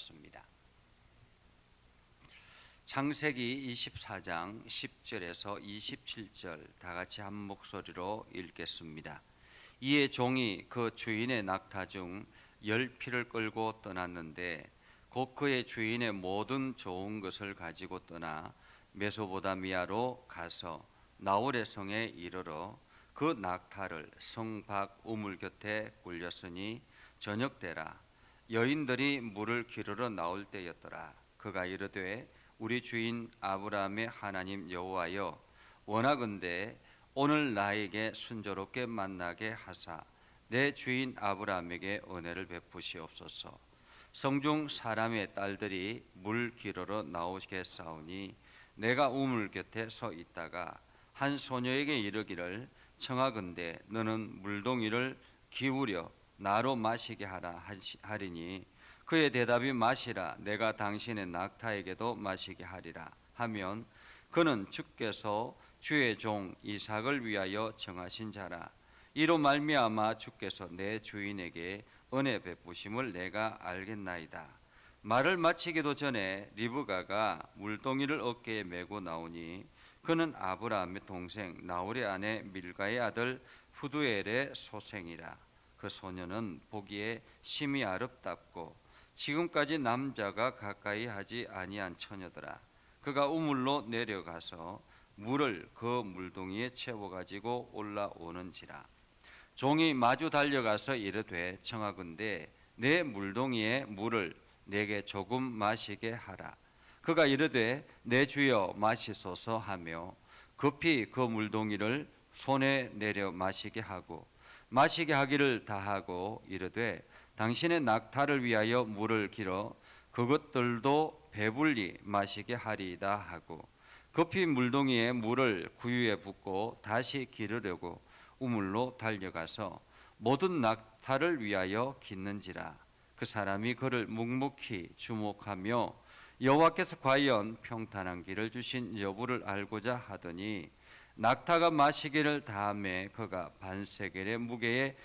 습니다. 창세기 24장 10절에서 27절 다 같이 한 목소리로 읽겠습니다. 이에 종이 그 주인의 낙타 중 10匹를 끌고 떠났는데 곧 그의 주인의 모든 좋은 것을 가지고 떠나 메소보다미아로 가서 나홀의 성에 이르러 그 낙타를 성 밖 우물 곁에 굴렸으니 저녁 때라. 여인들이 물을 기르러 나올 때였더라. 그가 이르되 우리 주인 아브라함의 하나님 여호와여, 원하건대 오늘 나에게 순조롭게 만나게 하사 내 주인 아브라함에게 은혜를 베푸시옵소서. 성중 사람의 딸들이 물 기르러 나오겠사오니 내가 우물 곁에 서 있다가 한 소녀에게 이르기를 청하건대 너는 물동이를 기울여 나로 마시게 하라 하리니 그의 대답이 마시라, 내가 당신의 낙타에게도 마시게 하리라 하면 그는 주께서 주의 종 이삭을 위하여 정하신 자라. 이로 말미암아 주께서 내 주인에게 은혜 베푸심을 내가 알겠나이다. 말을 마치기도 전에 리브가가 물동이를 어깨에 메고 나오니 그는 아브라함의 동생 나홀의 아내 밀가의 아들 푸두엘의 소생이라. 그 소녀는 보기에 심히 아름답고 지금까지 남자가 가까이 하지 아니한 처녀더라. 그가 우물로 내려가서 물을 그 물동이에 채워가지고 올라오는지라. 종이 마주 달려가서 이르되 청하건대 내 물동이에 물을 내게 조금 마시게 하라. 그가 이르되 내 주여 마시소서 하며 급히 그 물동이를 손에 내려 마시게 하고 마시게 하기를 다하고 이르되 당신의 낙타를 위하여 물을 길어 그것들도 배불리 마시게 하리이다 하고 급히 물동이에 물을 구유에 붓고 다시 기르려고 우물로 달려가서 모든 낙타를 위하여 깃는지라. 그 사람이 그를 묵묵히 주목하며 여호와께서 과연 평탄한 길을 주신 여부를 알고자 하더니 낙타가 마시기를 다함에 그가 반세겔의 무게의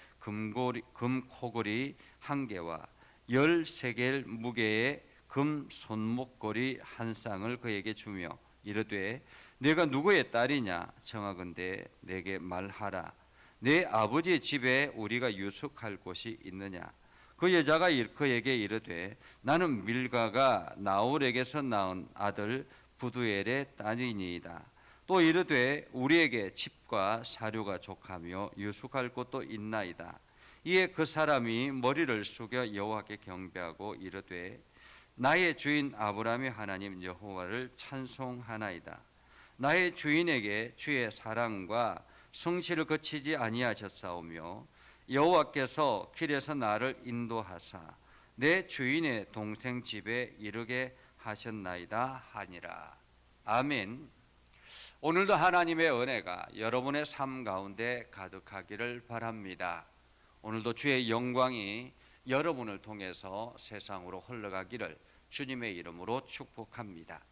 금코골이 1개와 13겔 무게의 금 손목고리 1쌍을 그에게 주며 이르되 내가 누구의 딸이냐 청하건대 내게 말하라. 내 아버지의 집에 우리가 유숙할 곳이 있느냐. 그 여자가 그에게 이르되 나는 밀가가 나홀에게서 낳은 아들 부두엘의 딸이니이다. 또 이르되 우리에게 집과 사료가 족하며 유숙할 곳도 있나이다. 이에 그 사람이 머리를 숙여 여호와께 경배하고 이르되 나의 주인 아브라함의 하나님 여호와를 찬송하나이다. 나의 주인에게 주의 사랑과 성실을 거치지 아니하셨사오며 여호와께서 길에서 나를 인도하사 내 주인의 동생 집에 이르게 하셨나이다 하니라. 아멘. 오늘도 하나님의 은혜가 여러분의 삶 가운데 가득하기를 바랍니다. 오늘도 주의 영광이 여러분을 통해서 세상으로 흘러가기를 주님의 이름으로 축복합니다.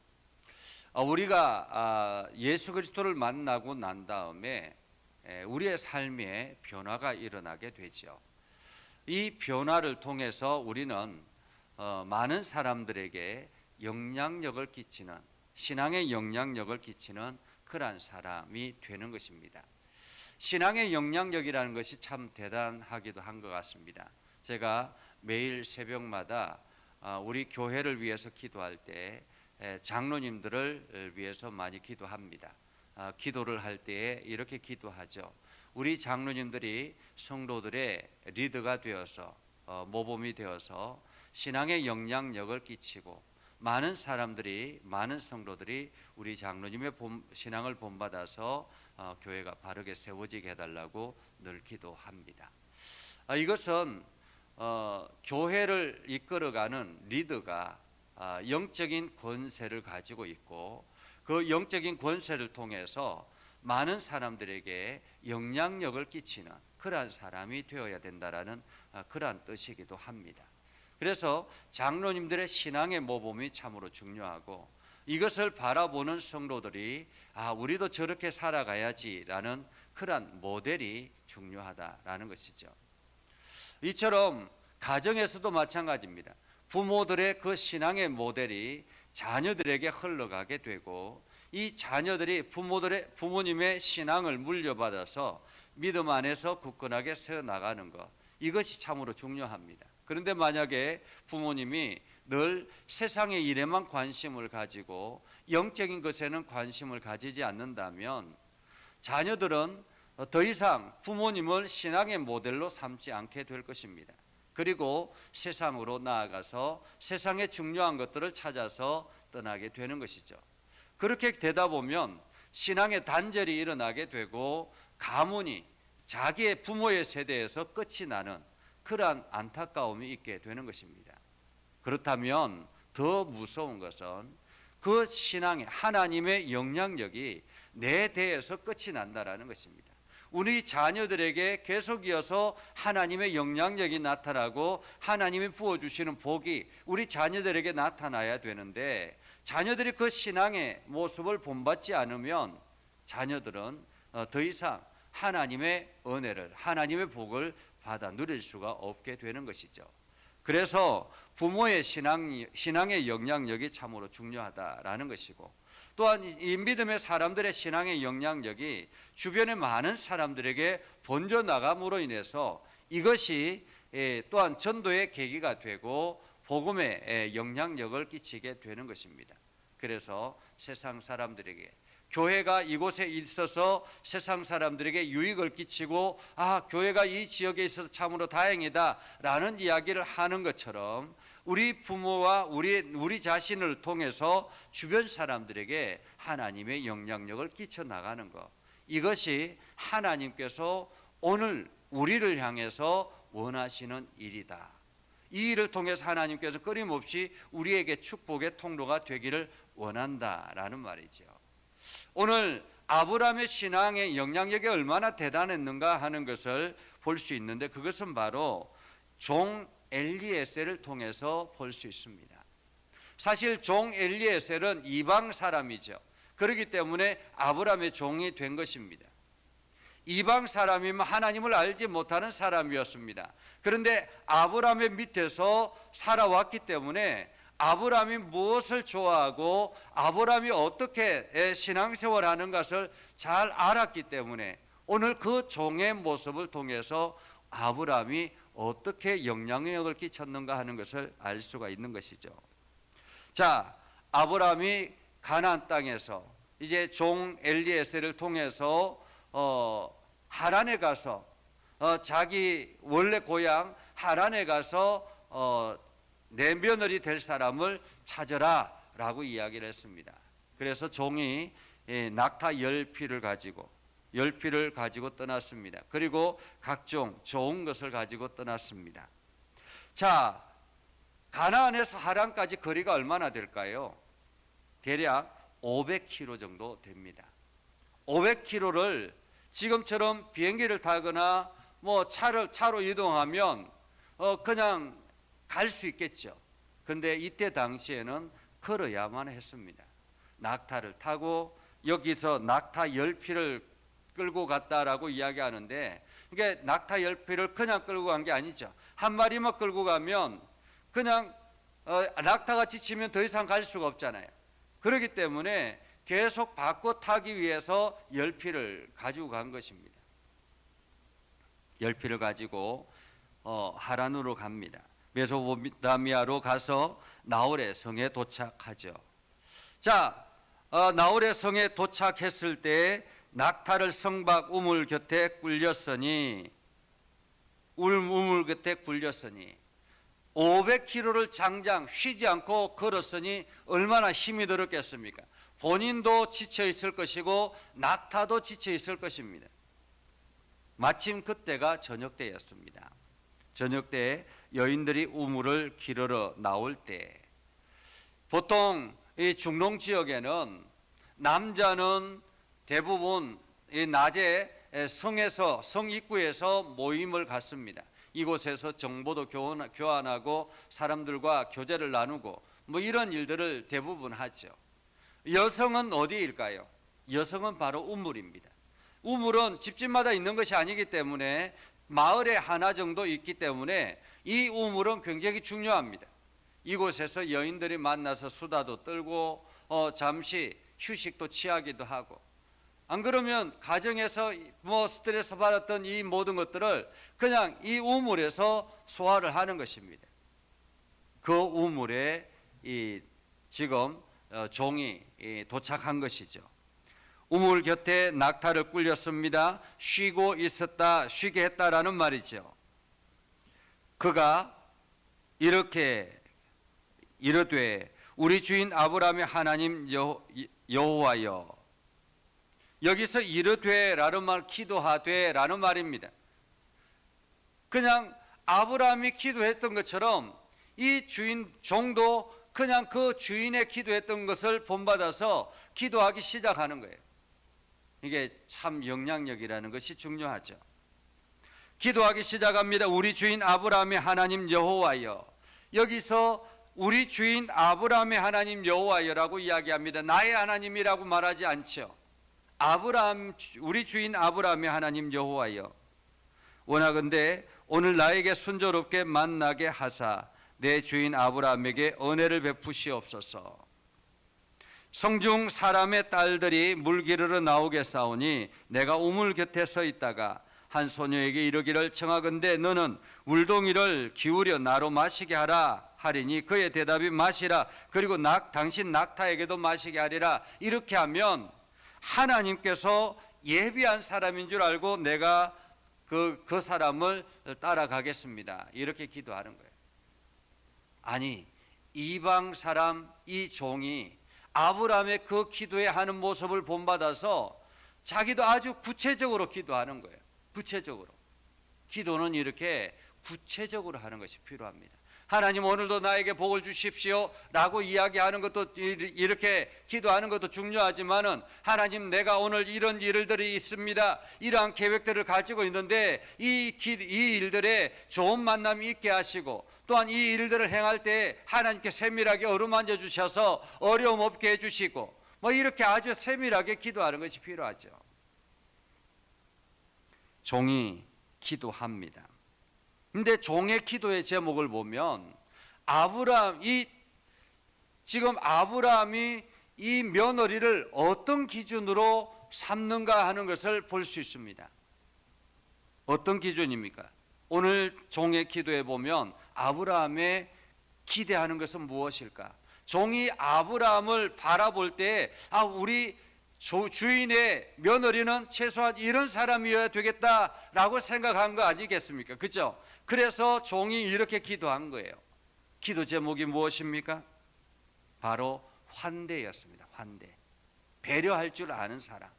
우리가 예수 그리스도를 만나고 난 다음에 우리의 삶에 변화가 일어나게 되죠. 이 변화를 통해서 우리는 많은 사람들에게 영향력을 끼치는, 신앙의 영향력을 끼치는 그러한 사람이 되는 것입니다. 신앙의 영향력이라는 것이 참 대단하기도 한 것 같습니다. 제가 매일 새벽마다 우리 교회를 위해서 기도할 때 장로님들을 위해서 많이 기도합니다. 기도를 할 때에 이렇게 기도하죠. 우리 장로님들이 성도들의 리더가 되어서 모범이 되어서 신앙의 영향력을 끼치고 많은 사람들이, 많은 성도들이 우리 장로님의 신앙을 본받아서 교회가 바르게 세워지게 해달라고 늘 기도합니다. 이것은 교회를 이끌어가는 리더가 영적인 권세를 가지고 있고 그 영적인 권세를 통해서 많은 사람들에게 영향력을 끼치는 그러한 사람이 되어야 된다라는 그러한 뜻이기도 합니다. 그래서 장로님들의 신앙의 모범이 참으로 중요하고 이것을 바라보는 성도들이 우리도 저렇게 살아가야지라는 그러한 모델이 중요하다라는 것이죠. 이처럼 가정에서도 마찬가지입니다. 부모들의 그 신앙의 모델이 자녀들에게 흘러가게 되고, 이 자녀들이 부모님의 신앙을 물려받아서 믿음 안에서 굳건하게 세워나가는 것, 이것이 참으로 중요합니다. 그런데 만약에 부모님이 늘 세상의 일에만 관심을 가지고 영적인 것에는 관심을 가지지 않는다면 자녀들은 더 이상 부모님을 신앙의 모델로 삼지 않게 될 것입니다. 그리고 세상으로 나아가서 세상의 중요한 것들을 찾아서 떠나게 되는 것이죠. 그렇게 되다 보면 신앙의 단절이 일어나게 되고 가문이 자기의 부모의 세대에서 끝이 나는 그러한 안타까움이 있게 되는 것입니다. 그렇다면 더 무서운 것은 그 신앙의 하나님의 영향력이 내 대에서 끝이 난다라는 것입니다. 우리 자녀들에게 계속 이어서 하나님의 영향력이 나타나고 하나님이 부어주시는 복이 우리 자녀들에게 나타나야 되는데, 자녀들이 그 신앙의 모습을 본받지 않으면 자녀들은 더 이상 하나님의 은혜를, 하나님의 복을 받아 누릴 수가 없게 되는 것이죠. 그래서 부모의 신앙의 영향력이 참으로 중요하다라는 것이고, 또한 이 믿음의 사람들의 신앙의 영향력이 주변의 많은 사람들에게 번져나감으로 인해서 이것이 또한 전도의 계기가 되고 복음의 영향력을 끼치게 되는 것입니다. 그래서 세상 사람들에게, 교회가 이곳에 있어서 세상 사람들에게 유익을 끼치고, 교회가 이 지역에 있어서 참으로 다행이다 라는 이야기를 하는 것처럼 우리 부모와 우리 자신을 통해서 주변 사람들에게 하나님의 영향력을 끼쳐 나가는 것, 이것이 하나님께서 오늘 우리를 향해서 원하시는 일이다. 이 일을 통해서 하나님께서 끊임없이 우리에게 축복의 통로가 되기를 원한다라는 말이죠. 오늘 아브라함의 신앙의 영향력이 얼마나 대단했는가 하는 것을 볼 수 있는데, 그것은 바로 종 엘리에셀을 통해서 볼 수 있습니다. 사실 종 엘리에셀은 이방 사람이죠. 그렇기 때문에 아브라함의 종이 된 것입니다. 이방 사람이면 하나님을 알지 못하는 사람이었습니다. 그런데 아브라함의 밑에서 살아왔기 때문에 아브라함이 무엇을 좋아하고 아브라함이 어떻게 신앙생활을 하는 것을 잘 알았기 때문에 오늘 그 종의 모습을 통해서 아브라함이 어떻게 영향력을 끼쳤는가 하는 것을 알 수가 있는 것이죠. 자, 아브라함이 가나안 땅에서 이제 종 엘리에셀을 통해서 하란에 가서 자기 원래 고향 하란에 가서 내 며느리 될 사람을 찾아라 라고 이야기를 했습니다. 그래서 종이 낙타 10피를 가지고 떠났습니다. 그리고 각종 좋은 것을 가지고 떠났습니다. 자, 가나안에서 하란까지 거리가 얼마나 될까요? 대략 500km 정도 됩니다. 500km를 지금처럼 비행기를 타거나 뭐 차로 이동하면 그냥 갈 수 있겠죠. 근데 이때 당시에는 걸어야만 했습니다. 낙타를 타고, 여기서 낙타 10피를 끌고 갔다라고 이야기하는데, 이게 낙타 10피를 그냥 끌고 간 게 아니죠. 한 마리만 끌고 가면 그냥 낙타가 지치면 더 이상 갈 수가 없잖아요. 그렇기 때문에 계속 바꿔 타기 위해서 10피를 가지고 간 것입니다. 10피를 가지고 하란으로 갑니다. 메소포타미아로 가서 나홀의 성에 도착하죠. 자, 나홀의 성에 도착했을 때 낙타를 성박 우물 곁에 굴렸으니 500km를 장장 쉬지 않고 걸었으니 얼마나 힘이 들었겠습니까? 본인도 지쳐 있을 것이고 낙타도 지쳐 있을 것입니다. 마침 그때가 저녁 때였습니다. 저녁 때 여인들이 우물을 기르러 나올 때, 보통 이 중동 지역에는 남자는 대부분 이 낮에 성 입구에서 모임을 갖습니다. 이곳에서 정보도 교환하고 사람들과 교제를 나누고 뭐 이런 일들을 대부분 하죠. 여성은 어디일까요? 여성은 바로 우물입니다. 우물은 집집마다 있는 것이 아니기 때문에 마을에 하나 정도 있기 때문에 이 우물은 굉장히 중요합니다. 이곳에서 여인들이 만나서 수다도 떨고 잠시 휴식도 취하기도 하고, 안 그러면 가정에서 뭐 스트레스 받았던 이 모든 것들을 그냥 이 우물에서 소화를 하는 것입니다. 그 우물에 지금 종이 도착한 것이죠. 우물 곁에 낙타를 꿀렸습니다. 쉬고 있었다, 쉬게 했다라는 말이죠. 그가 이렇게 이르되 우리 주인 아브라함의 하나님 여호와여. 여기서 이르되라는 말, 기도하되라는 말입니다. 그냥 아브라함이 기도했던 것처럼 이 주인 종도 그냥 그 주인의 기도했던 것을 본받아서 기도하기 시작하는 거예요. 이게 참 영향력이라는 것이 중요하죠. 기도하기 시작합니다. 우리 주인 아브라함의 하나님 여호와여. 여기서 우리 주인 아브라함의 하나님 여호와여라고 이야기합니다. 나의 하나님이라고 말하지 않죠. 우리 주인 아브라함의 하나님 여호와여, 원하건대 오늘 나에게 순조롭게 만나게 하사 내 주인 아브라함에게 은혜를 베푸시옵소서. 성중 사람의 딸들이 물 기르러 나오겠사오니 내가 우물 곁에 서 있다가 한 소녀에게 이르기를 청하건대 너는 물동이를 기울여 나로 마시게 하라 하리니 그의 대답이 마시라, 그리고 당신 낙타에게도 마시게 하리라. 이렇게 하면 하나님께서 예비한 사람인 줄 알고 내가 그 사람을 따라가겠습니다. 이렇게 기도하는 거예요. 아니, 이방 사람 이 종이 아브라함의 그 기도에 하는 모습을 본받아서 자기도 아주 구체적으로 기도하는 거예요. 구체적으로. 기도는 이렇게 구체적으로 하는 것이 필요합니다. 하나님 오늘도 나에게 복을 주십시오 라고 이야기하는 것도, 이렇게 기도하는 것도 중요하지만은 하나님 내가 오늘 이런 일들이 있습니다, 이러한 계획들을 가지고 있는데 이 일들에 좋은 만남이 있게 하시고, 또한 이 일들을 행할 때 하나님께 세밀하게 어루만져 주셔서 어려움 없게 해주시고, 뭐 이렇게 아주 세밀하게 기도하는 것이 필요하죠. 종이 기도합니다. 근데 종의 기도의 제목을 보면 지금 아브라함이 이 며느리를 어떤 기준으로 삼는가 하는 것을 볼 수 있습니다. 어떤 기준입니까? 오늘 종의 기도에 보면 아브라함의 기대하는 것은 무엇일까? 종이 아브라함을 바라볼 때 우리 주인의 며느리는 최소한 이런 사람이어야 되겠다라고 생각한 거 아니겠습니까? 그렇죠? 그래서 종이 이렇게 기도한 거예요. 기도 제목이 무엇입니까? 바로 환대였습니다. 환대. 배려할 줄 아는 사람.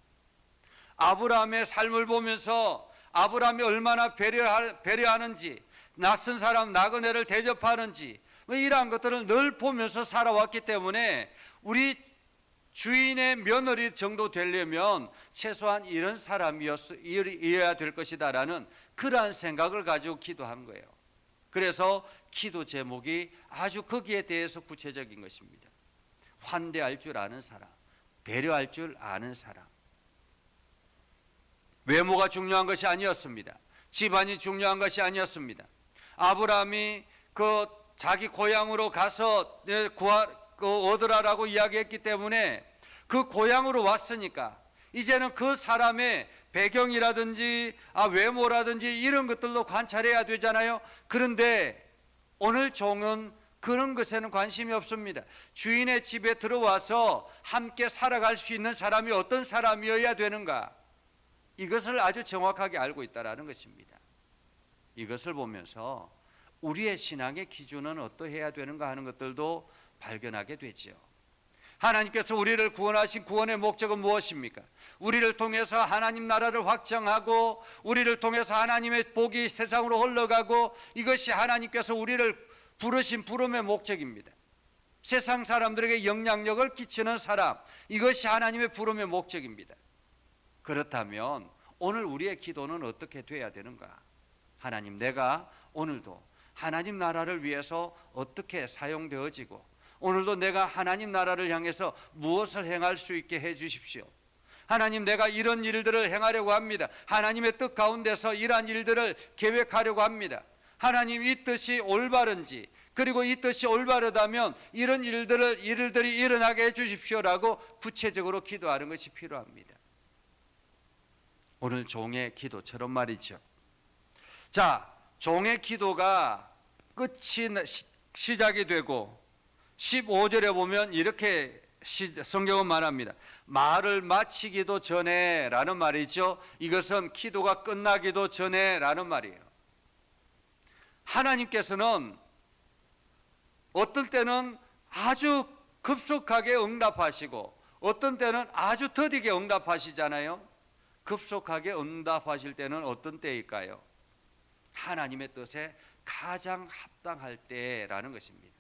아브라함의 삶을 보면서 아브라함이 얼마나 배려하는지, 낯선 사람 나그네를 대접하는지, 이러한 것들을 늘 보면서 살아왔기 때문에 우리 주인의 며느리 정도 되려면 최소한 이런 사람이어야 될 것이다라는 그러한 생각을 가지고 기도한 거예요. 그래서 기도 제목이 아주 거기에 대해서 구체적인 것입니다. 환대할 줄 아는 사람, 배려할 줄 아는 사람. 외모가 중요한 것이 아니었습니다. 집안이 중요한 것이 아니었습니다. 아브라함이 자기 고향으로 가서 얻으라라고 이야기했기 때문에 그 고향으로 왔으니까 이제는 그 사람의 배경이라든지 외모라든지 이런 것들도 관찰해야 되잖아요. 그런데 오늘 종은 그런 것에는 관심이 없습니다. 주인의 집에 들어와서 함께 살아갈 수 있는 사람이 어떤 사람이어야 되는가, 이것을 아주 정확하게 알고 있다는 것입니다. 이것을 보면서 우리의 신앙의 기준은 어떠해야 되는가 하는 것들도 발견하게 되지요. 하나님께서 우리를 구원하신 구원의 목적은 무엇입니까? 우리를 통해서 하나님 나라를 확장하고 우리를 통해서 하나님의 복이 세상으로 흘러가고, 이것이 하나님께서 우리를 부르신 부름의 목적입니다. 세상 사람들에게 영향력을 끼치는 사람, 이것이 하나님의 부름의 목적입니다. 그렇다면 오늘 우리의 기도는 어떻게 돼야 되는가? 하나님, 내가 오늘도 하나님 나라를 위해서 어떻게 사용되어지고, 오늘도 내가 하나님 나라를 향해서 무엇을 행할 수 있게 해 주십시오. 하나님, 내가 이런 일들을 행하려고 합니다. 하나님의 뜻 가운데서 이러한 일들을 계획하려고 합니다. 하나님, 이 뜻이 올바른지, 그리고 이 뜻이 올바르다면 이런 일들이 일어나게 해주십시오라고 구체적으로 기도하는 것이 필요합니다. 오늘 종의 기도처럼 말이죠. 자, 종의 기도가 끝이 시작이 되고 15절에 보면 이렇게 성경은 말합니다. 말을 마치기도 전에 라는 말이죠. 이것은 기도가 끝나기도 전에 라는 말이에요. 하나님께서는 어떤 때는 아주 급속하게 응답하시고 어떤 때는 아주 더디게 응답하시잖아요. 급속하게 응답하실 때는 어떤 때일까요? 하나님의 뜻에 가장 합당할 때라는 것입니다.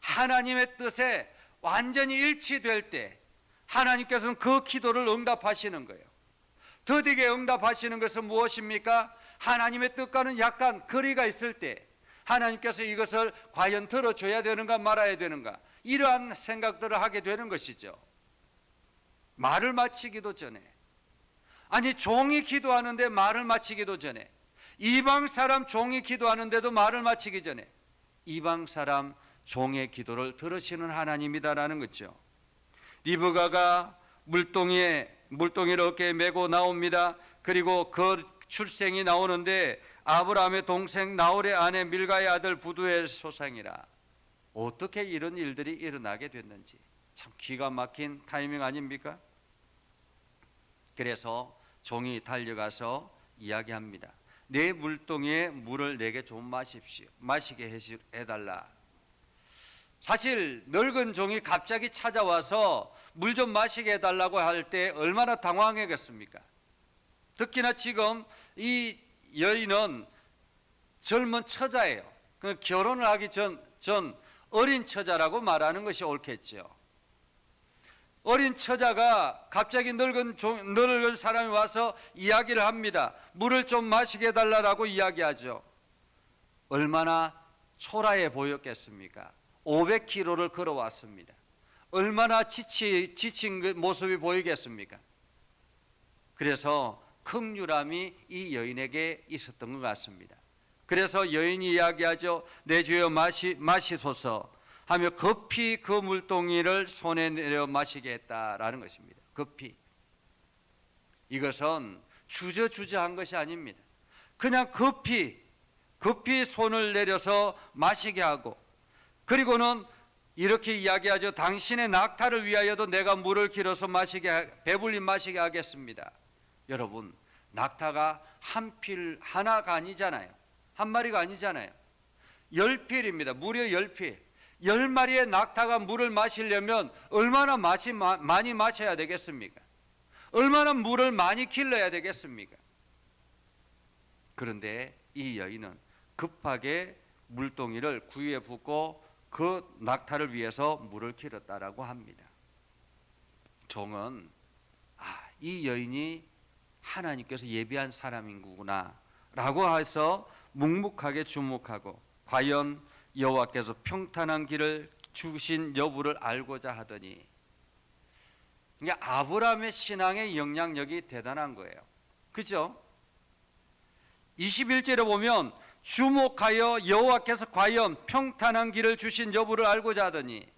하나님의 뜻에 완전히 일치될 때 하나님께서는 그 기도를 응답하시는 거예요. 더디게 응답하시는 것은 무엇입니까? 하나님의 뜻과는 약간 거리가 있을 때 하나님께서 이것을 과연 들어줘야 되는가 말아야 되는가 이러한 생각들을 하게 되는 것이죠. 말을 마치기도 전에, 아니 종이 기도하는데 말을 마치기도 전에, 이방 사람 종이 기도하는데도 말을 마치기 전에 이방 사람 종의 기도를 들으시는 하나님이다라는 거죠. 리브가가 물동이를 어깨에 메고 나옵니다. 그리고 그 출생이 나오는데 아브라함의 동생 나홀의 아내 밀가의 아들 부두엘 소생이라. 어떻게 이런 일들이 일어나게 됐는지 참 기가 막힌 타이밍 아닙니까? 그래서 종이 달려가서 이야기합니다. 내 물동이에 물을 내게 좀 마시게 해달라. 사실 늙은 종이 갑자기 찾아와서 물 좀 마시게 해달라고 할 때 얼마나 당황했겠습니까? 특히나 지금 이 여인은 젊은 처자예요. 결혼을 하기 전 어린 처자라고 말하는 것이 옳겠죠. 어린 처자가 갑자기 늙은 사람이 와서 이야기를 합니다. 물을 좀 마시게 해달라고 이야기하죠. 얼마나 초라해 보였겠습니까? 500km를 걸어왔습니다. 얼마나 지친 모습이 보이겠습니까? 그래서 긍휼함이 이 여인에게 있었던 것 같습니다. 그래서 여인이 이야기하죠. 내 주여 마시소서 하며 급히 그 물동이를 손에 내려 마시게 했다라는 것입니다. 급히. 이것은 주저주저한 것이 아닙니다. 그냥 급히 손을 내려서 마시게 하고, 그리고는 이렇게 이야기하죠. 당신의 낙타를 위하여도 내가 물을 길어서 배불리 마시게 하겠습니다. 여러분, 낙타가 하나가 아니잖아요. 한 마리가 아니잖아요. 10필입니다. 무려 10필. 10마리의 낙타가 물을 마시려면 얼마나 많이 마셔야 되겠습니까? 얼마나 물을 많이 길러야 되겠습니까? 그런데 이 여인은 급하게 물동이를 구유에 붓고 그 낙타를 위해서 물을 길었다라고 합니다. 종은 이 여인이 하나님께서 예비한 사람인구나 라고 해서 묵묵하게 주목하고, 과연 여호와께서 평탄한 길을 주신 여부를 알고자 하더니, 그러니까 아브라함의 신앙의 영향력이 대단한 거예요. 그죠? 21절에 보면 주목하여 여호와께서 과연 평탄한 길을 주신 여부를 알고자 하더니,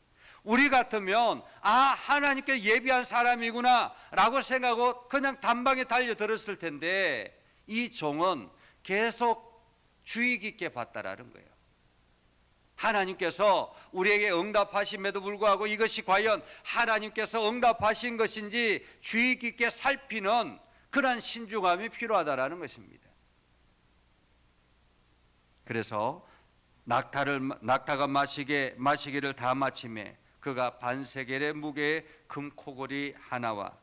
우리 같으면 하나님께 예비한 사람이구나 라고 생각하고 그냥 단방에 달려들었을 텐데, 이 종은 계속 주의 깊게 봤다라는 거예요. 하나님께서 우리에게 응답하심에도 불구하고 이것이 과연 하나님께서 응답하신 것인지 주의 깊게 살피는 그런 신중함이 필요하다라는 것입니다. 그래서 낙타가 마시기를 다 마침에 그가 반세겔의 무게의 금코골이 하나와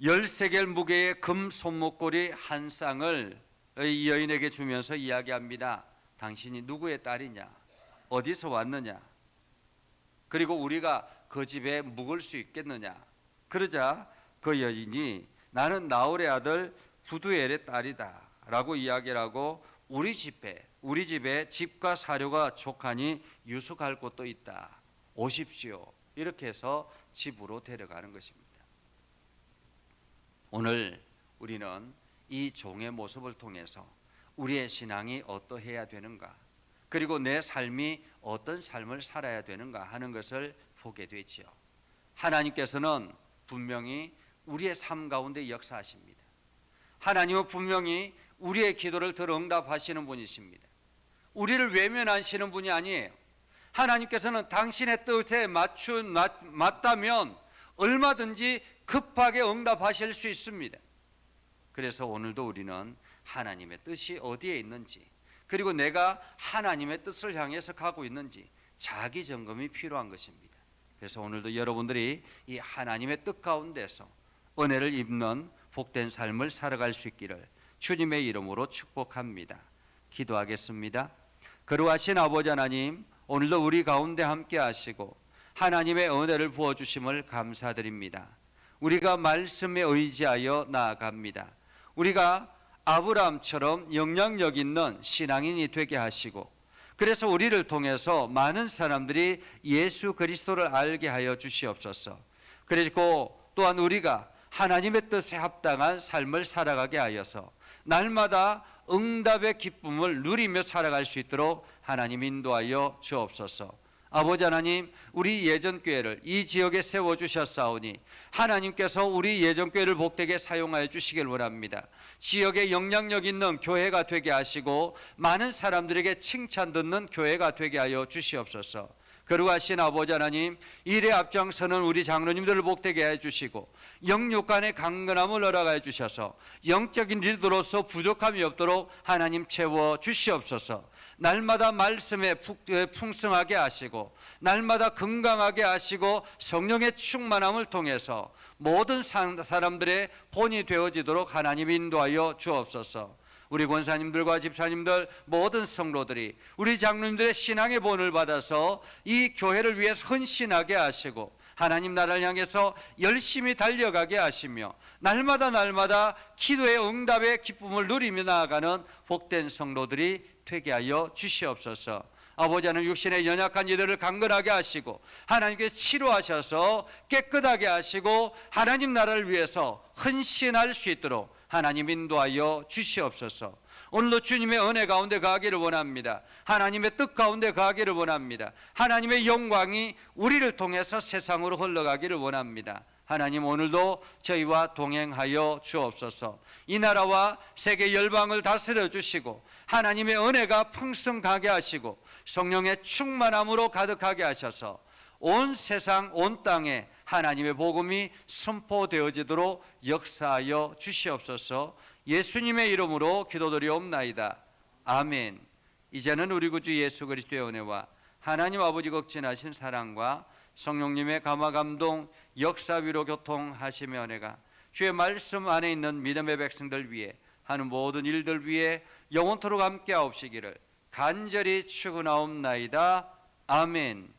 10세겔 무게의 금 손목고리 한 쌍을 이 여인에게 주면서 이야기합니다. 당신이 누구의 딸이냐? 어디서 왔느냐? 그리고 우리가 그 집에 묵을 수 있겠느냐? 그러자 그 여인이 나는 나홀의 아들 부두엘의 딸이다 라고 이야기를 하고, 우리 집에 집과 사료가 족하니 유숙할 곳도 있다. 오십시오. 이렇게 해서 집으로 데려가는 것입니다. 오늘 우리는 이 종의 모습을 통해서 우리의 신앙이 어떠해야 되는가, 그리고 내 삶이 어떤 삶을 살아야 되는가 하는 것을 보게 되지요. 하나님께서는 분명히 우리의 삶 가운데 역사하십니다. 하나님은 분명히 우리의 기도를 들어 응답하시는 분이십니다. 우리를 외면하시는 분이 아니에요. 하나님께서는 당신의 뜻에 맞다면 얼마든지 급하게 응답하실 수 있습니다. 그래서 오늘도 우리는 하나님의 뜻이 어디에 있는지, 그리고 내가 하나님의 뜻을 향해서 가고 있는지 자기 점검이 필요한 것입니다. 그래서 오늘도 여러분들이 이 하나님의 뜻 가운데서 은혜를 입는 복된 삶을 살아갈 수 있기를 주님의 이름으로 축복합니다. 기도하겠습니다. 거룩하신 아버지 하나님, 오늘도 우리 가운데 함께 하시고 하나님의 은혜를 부어주심을 감사드립니다. 우리가 말씀에 의지하여 나아갑니다. 우리가 아브라함처럼 영향력 있는 신앙인이 되게 하시고, 그래서 우리를 통해서 많은 사람들이 예수 그리스도를 알게 하여 주시옵소서. 그리고 또한 우리가 하나님의 뜻에 합당한 삶을 살아가게 하여서 날마다 응답의 기쁨을 누리며 살아갈 수 있도록 하나님 인도하여 주옵소서. 아버지 하나님, 우리 예전교회를 이 지역에 세워주셨사오니 하나님께서 우리 예전교회를 복되게 사용하여 주시길 원합니다. 지역에 영향력 있는 교회가 되게 하시고 많은 사람들에게 칭찬 듣는 교회가 되게 하여 주시옵소서. 거룩하신 아버지 하나님, 일에 앞장서는 우리 장로님들을 복되게 해주시고 영육 간의 강건함을 허락하여 주셔서 영적인 리더로서 부족함이 없도록 하나님 채워 주시옵소서. 날마다 말씀에 풍성하게 하시고 날마다 건강하게 하시고 성령의 충만함을 통해서 모든 사람들의 본이 되어지도록 하나님 인도하여 주옵소서. 우리 권사님들과 집사님들, 모든 성도들이 우리 장로님들의 신앙의 본을 받아서 이 교회를 위해서 헌신하게 하시고 하나님 나라를 향해서 열심히 달려가게 하시며 날마다 기도의 응답의 기쁨을 누리며 나아가는 복된 성도들이 되게 하여 주시옵소서. 아버지 하나님, 육신의 연약한 이들을 강건하게 하시고 하나님께 치료하셔서 깨끗하게 하시고 하나님 나라를 위해서 헌신할 수 있도록 하나님 인도하여 주시옵소서. 오늘도 주님의 은혜 가운데 가기를 원합니다. 하나님의 뜻 가운데 가기를 원합니다. 하나님의 영광이 우리를 통해서 세상으로 흘러가기를 원합니다. 하나님, 오늘도 저희와 동행하여 주옵소서. 이 나라와 세계 열방을 다스려 주시고 하나님의 은혜가 풍성하게 하시고 성령의 충만함으로 가득하게 하셔서 온 세상 온 땅에 하나님의 복음이 선포되어지도록 역사하여 주시옵소서. 예수님의 이름으로 기도드리옵나이다. 아멘. 이제는 우리 구주 예수 그리스도의 은혜와 하나님 아버지 극진하신 사랑과 성령님의 감화 감동 역사 위로 교통하시며 은혜가 주의 말씀 안에 있는 믿음의 백성들 위해 하는 모든 일들 위해 영원토록 함께 하옵시기를 간절히 축원하옵나이다. 아멘.